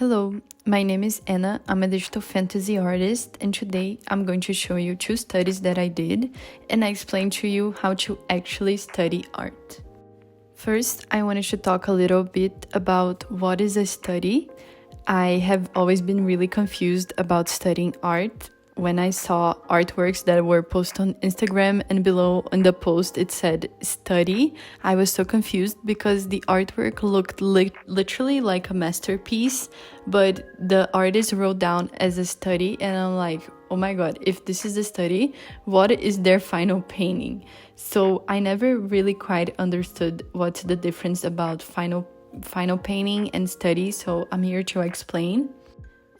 Hello, my name is Anna. I'm a digital fantasy artist, and today I'm going to show you two studies that I did, and I explain to you how to actually study art. First, I wanted to talk a little bit about what is a study. I have always been really confused about studying art. When I saw artworks that were posted on Instagram and below in the post it said study, I was so confused because the artwork looked literally like a masterpiece, but the artist wrote down as a study, and I'm like, oh my god, if this is a study, what is their final painting? So I never really quite understood what's the difference about final painting and study, so I'm here to explain.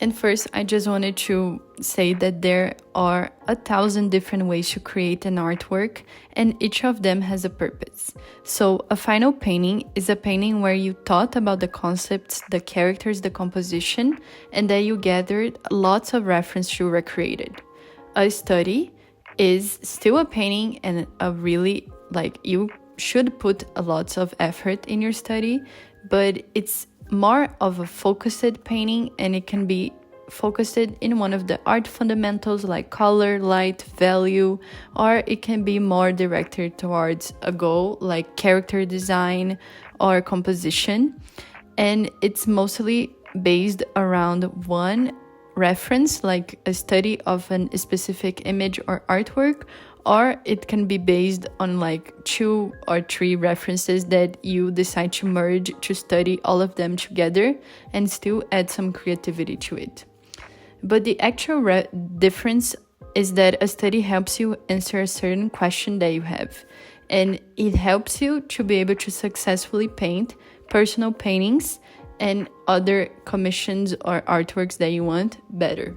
And first, I just wanted to say that there are 1,000 different ways to create an artwork, and each of them has a purpose. So a final painting is a painting where you thought about the concepts, the characters, the composition, and that you gathered lots of reference to recreate it. A study is still a painting, and you should put a lot of effort in your study, but it's more of a focused painting, and it can be focused in one of the art fundamentals like color, light, value, or it can be more directed towards a goal like character design or composition. And it's mostly based around one reference, like a study of a specific image or artwork, or it can be based on like 2 or 3 references that you decide to merge to study all of them together and still add some creativity to it. But the actual difference is that a study helps you answer a certain question that you have, and it helps you to be able to successfully paint personal paintings and other commissions or artworks that you want better.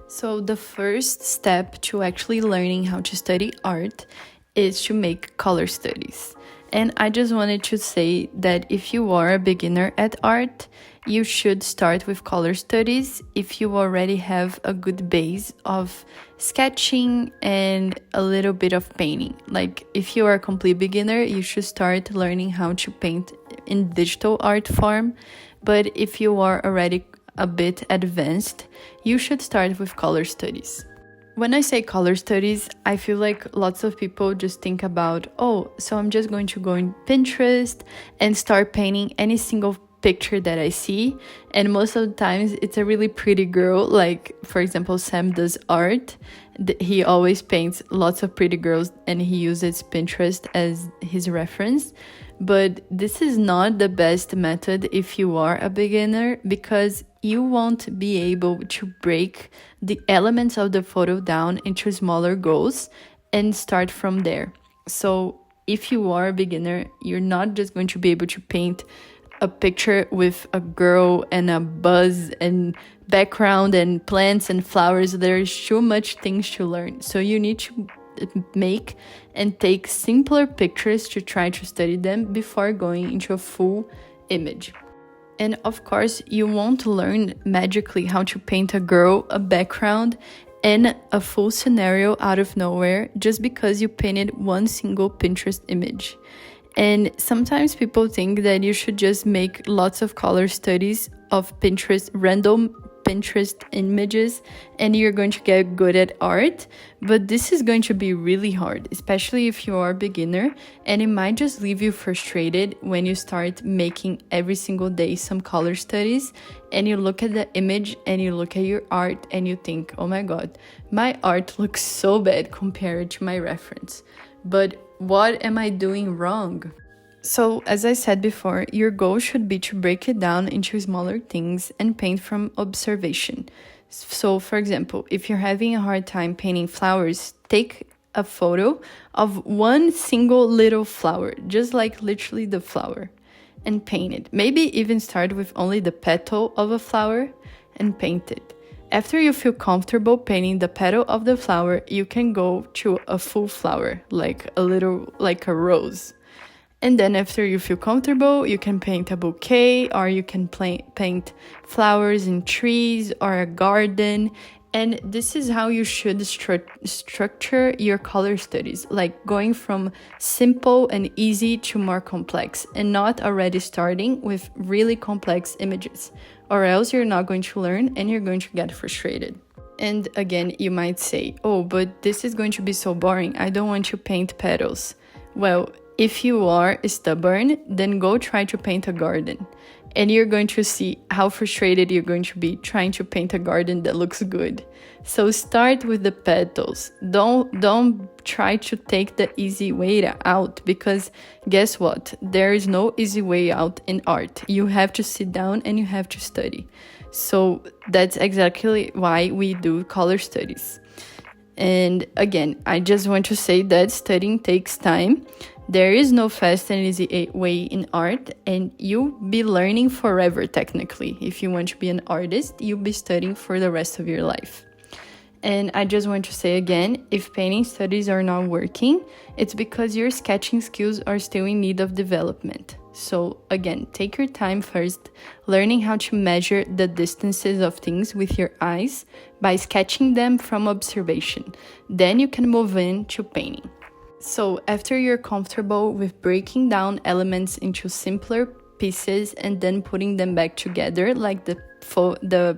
So the first step to actually learning how to study art is to make color studies. And I just wanted to say that if you are a beginner at art, you should start with color studies if you already have a good base of sketching and a little bit of painting. Like if you are a complete beginner, you should start learning how to paint in digital art form. But if you are already a bit advanced, you should start with color studies. When I say color studies, I feel like lots of people just think about, so I'm just going to go in Pinterest and start painting any single picture that I see. And most of the times it's a really pretty girl. Like, for example, Sam does art. He always paints lots of pretty girls and he uses Pinterest as his reference. But this is not the best method if you are a beginner, because you won't be able to break the elements of the photo down into smaller goals and start from there. So if you are a beginner, you're not just going to be able to paint a picture with a girl and a buzz and background and plants and flowers. There's too much things to learn. So you need to make and take simpler pictures to try to study them before going into a full image. And of course, you won't learn magically how to paint a girl, a background, and a full scenario out of nowhere just because you painted one single Pinterest image. And sometimes people think that you should just make lots of color studies of random Pinterest images, and you're going to get good at art. But this is going to be really hard, especially if you are a beginner, and it might just leave you frustrated when you start making every single day some color studies and you look at the image and you look at your art and you think, oh my god, my art looks so bad compared to my reference. But what am I doing wrong? So, as I said before, your goal should be to break it down into smaller things and paint from observation. So, for example, if you're having a hard time painting flowers, take a photo of one single little flower, just like literally the flower, and paint it. Maybe even start with only the petal of a flower and paint it. After you feel comfortable painting the petal of the flower, you can go to a full flower, like a rose. And then after you feel comfortable, you can paint a bouquet, or you can paint flowers in trees or a garden. And this is how you should structure your color studies, like going from simple and easy to more complex, and not already starting with really complex images, or else you're not going to learn and you're going to get frustrated. And again, you might say, oh, but this is going to be so boring. I don't want to paint petals. Well, if you are stubborn, then go try to paint a garden. And you're going to see how frustrated you're going to be trying to paint a garden that looks good. So start with the petals. Don't try to take the easy way out, because guess what? There is no easy way out in art. You have to sit down and you have to study. So that's exactly why we do color studies. And again, I just want to say that studying takes time. There is no fast and easy way in art, and you'll be learning forever technically. If you want to be an artist, you'll be studying for the rest of your life. And I just want to say again, if painting studies are not working, it's because your sketching skills are still in need of development. So again, take your time first, learning how to measure the distances of things with your eyes by sketching them from observation. Then you can move in to painting. So after you're comfortable with breaking down elements into simpler pieces and then putting them back together, like the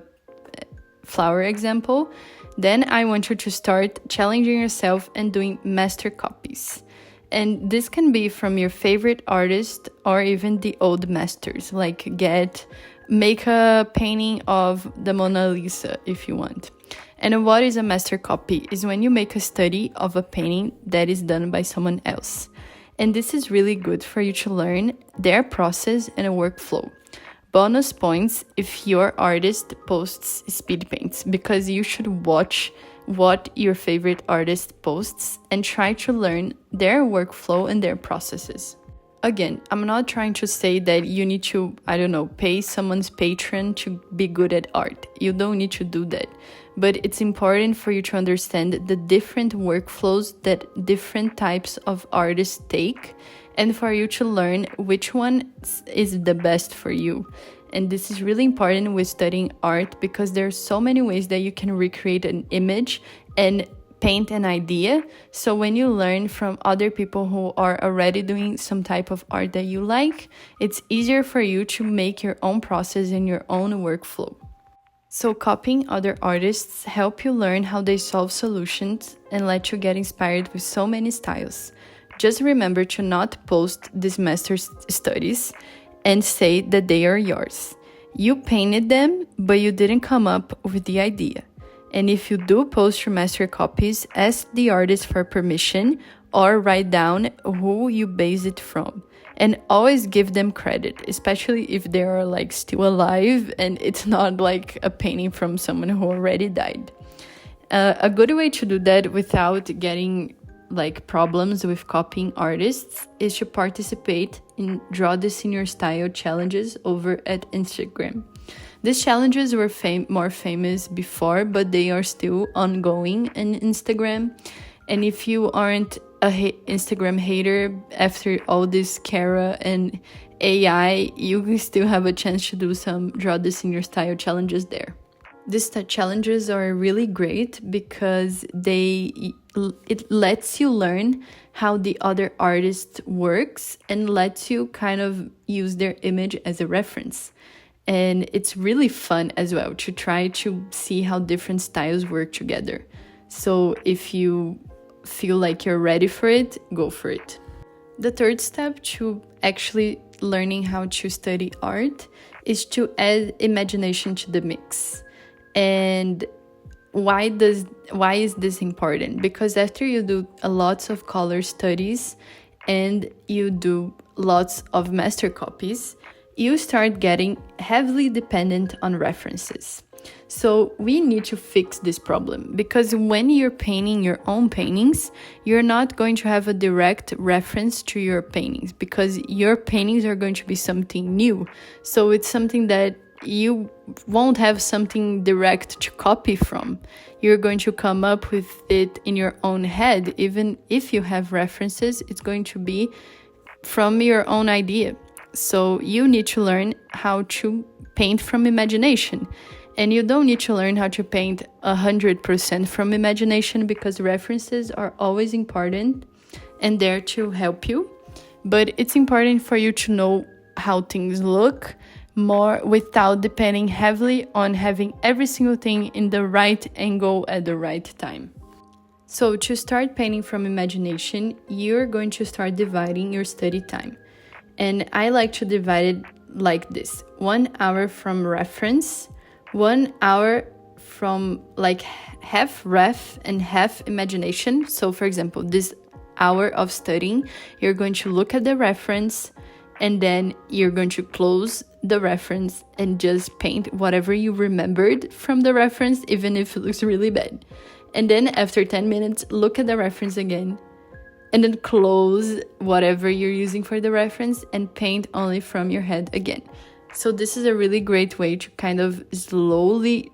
flower example, then I want you to start challenging yourself and doing master copies. And this can be from your favorite artist or even the old masters, like make a painting of the Mona Lisa if you want. And what is a master copy? Is when you make a study of a painting that is done by someone else. And this is really good for you to learn their process and a workflow. Bonus points if your artist posts speed paints, because you should watch what your favorite artist posts and try to learn their workflow and their processes. Again, I'm not trying to say that you need to, pay someone's Patreon to be good at art. You don't need to do that. But it's important for you to understand the different workflows that different types of artists take, and for you to learn which one is the best for you. And this is really important with studying art, because there are so many ways that you can recreate an image and paint an idea. So when you learn from other people who are already doing some type of art that you like, it's easier for you to make your own process and your own workflow. So copying other artists help you learn how they solve solutions and let you get inspired with so many styles. Just remember to not post these master studies and say that they are yours. You painted them, but you didn't come up with the idea. And if you do post your master copies, ask the artist for permission or write down who you base it from. And always give them credit, especially if they are still alive and it's not like a painting from someone who already died. A good way to do that without getting problems with copying artists is to participate in Draw This in Your Style challenges over at Instagram. These challenges were more famous before, but they are still ongoing in Instagram. And if you aren't a Instagram hater after all this Kara and AI, you can still have a chance to do some Draw This in Your Style challenges there. These challenges are really great because it lets you learn how the other artist works and lets you kind of use their image as a reference. And it's really fun as well to try to see how different styles work together. So if you feel like you're ready for it, go for it. The third step to actually learning how to study art is to add imagination to the mix. And why is this important? Because after you do lots of color studies and you do lots of master copies, you start getting heavily dependent on references. So we need to fix this problem, because when you're painting your own paintings, you're not going to have a direct reference to your paintings, because your paintings are going to be something new. So it's something that you won't have something direct to copy from. You're going to come up with it in your own head. Even if you have references, it's going to be from your own idea. So you need to learn how to paint from imagination. And you don't need to learn how to paint 100% from imagination, because references are always important and there to help you. But it's important for you to know how things look more without depending heavily on having every single thing in the right angle at the right time. So to start painting from imagination, you're going to start dividing your study time. And I like to divide it like this: 1 hour from reference, 1 hour from like half ref and half imagination. So for example, this hour of studying, you're going to look at the reference and then you're going to close the reference and just paint whatever you remembered from the reference, even if it looks really bad. And then after 10 minutes, look at the reference again and then close whatever you're using for the reference and paint only from your head again. So this is a really great way to kind of slowly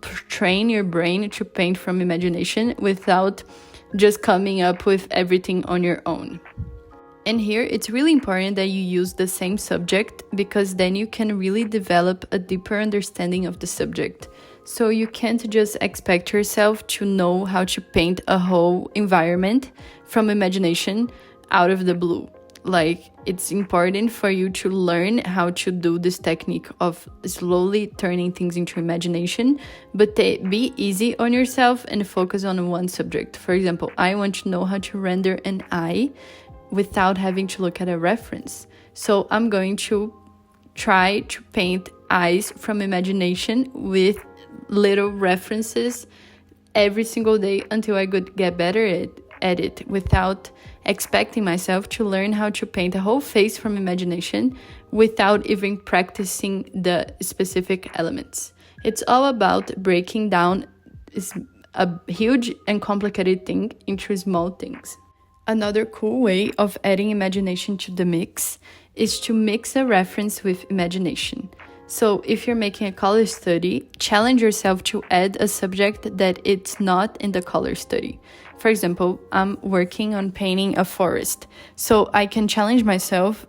train your brain to paint from imagination without just coming up with everything on your own. And here it's really important that you use the same subject, because then you can really develop a deeper understanding of the subject. So you can't just expect yourself to know how to paint a whole environment from imagination out of the blue. Like, it's important for you to learn how to do this technique of slowly turning things into imagination, but be easy on yourself and focus on one subject. For example, I want to know how to render an eye without having to look at a reference. So I'm going to try to paint eyes from imagination with little references every single day until I could get better at it, without expecting myself to learn how to paint a whole face from imagination without even practicing the specific elements. It's all about breaking down a huge and complicated thing into small things. Another cool way of adding imagination to the mix is to mix a reference with imagination. So if you're making a color study, challenge yourself to add a subject that it's not in the color study. For example, I'm working on painting a forest, so I can challenge myself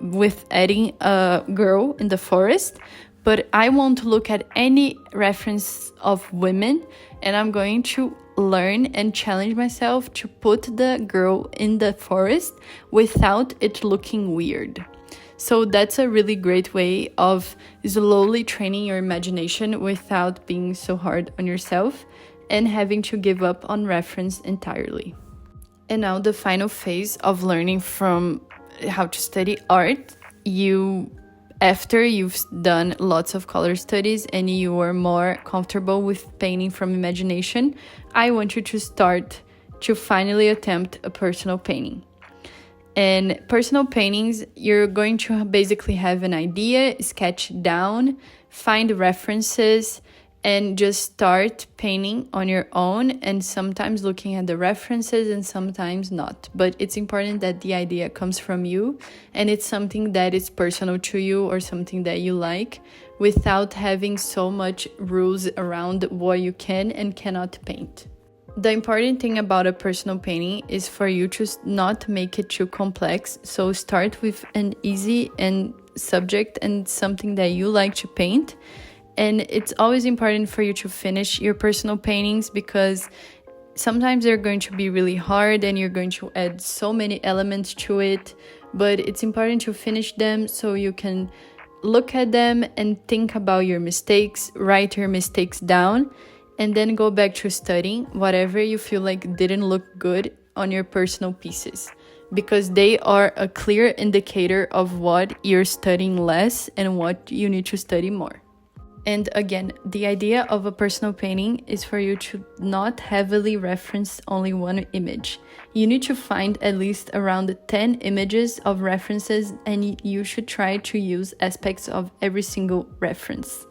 with adding a girl in the forest, but I won't look at any reference of women, and I'm going to learn and challenge myself to put the girl in the forest without it looking weird. So that's a really great way of slowly training your imagination without being so hard on yourself and having to give up on reference entirely. And now the final phase of learning from how to study art, after you've done lots of color studies and you are more comfortable with painting from imagination, I want you to start to finally attempt a personal painting. And personal paintings, you're going to basically have an idea, sketch down, find references, and just start painting on your own, and sometimes looking at the references and sometimes not. But it's important that the idea comes from you and it's something that is personal to you or something that you like, without having so much rules around what you can and cannot paint. The important thing about a personal painting is for you to not make it too complex. So start with an easy and subject and something that you like to paint. And it's always important for you to finish your personal paintings, because sometimes they're going to be really hard and you're going to add so many elements to it. But it's important to finish them so you can look at them and think about your mistakes, write your mistakes down, and then go back to studying whatever you feel like didn't look good on your personal pieces, because they are a clear indicator of what you're studying less and what you need to study more. And again, the idea of a personal painting is for you to not heavily reference only one image. You need to find at least around 10 images of references, and you should try to use aspects of every single reference.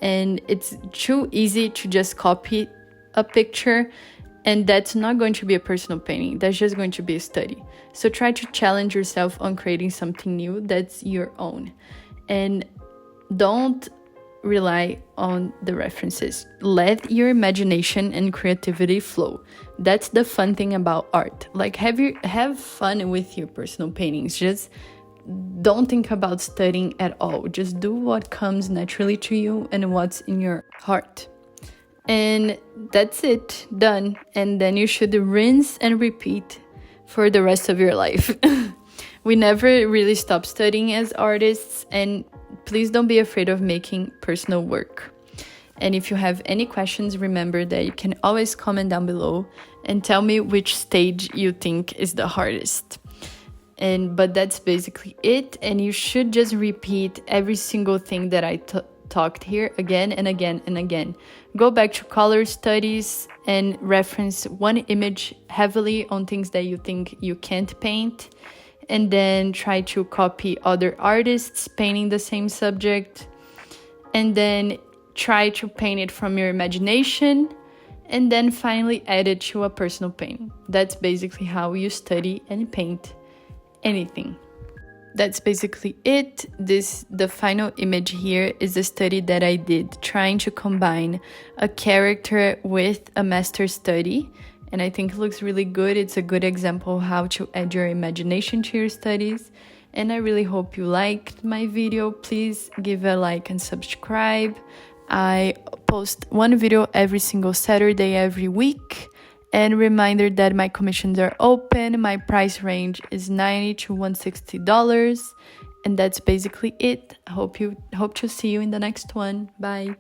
And it's too easy to just copy a picture, and that's not going to be a personal painting. That's just going to be a study. So try to challenge yourself on creating something new that's your own. And don't rely on the references. Let your imagination and creativity flow. That's the fun thing about art. Like, have fun with your personal paintings. Just don't think about studying at all. Just do what comes naturally to you and what's in your heart. And that's it, done. And then you should rinse and repeat for the rest of your life. We never really stop studying as artists, and please don't be afraid of making personal work. And if you have any questions, remember that you can always comment down below and tell me which stage you think is the hardest. But that's basically it, and you should just repeat every single thing that I talked here again and again and again. Go back to color studies and reference one image heavily on things that you think you can't paint, and then try to copy other artists painting the same subject, and then try to paint it from your imagination, and then finally add it to a personal painting. That's basically how you study and paint anything. That's basically it. The final image here is a study that I did trying to combine a character with a master study, and I think it looks really good. It's a good example of how to add your imagination to your studies, and I really hope you liked my video. Please give a like and subscribe. I post one video every single Saturday every week. And reminder that my commissions are open. My price range is $90 to $160. And that's basically it. I hope to see you in the next one. Bye.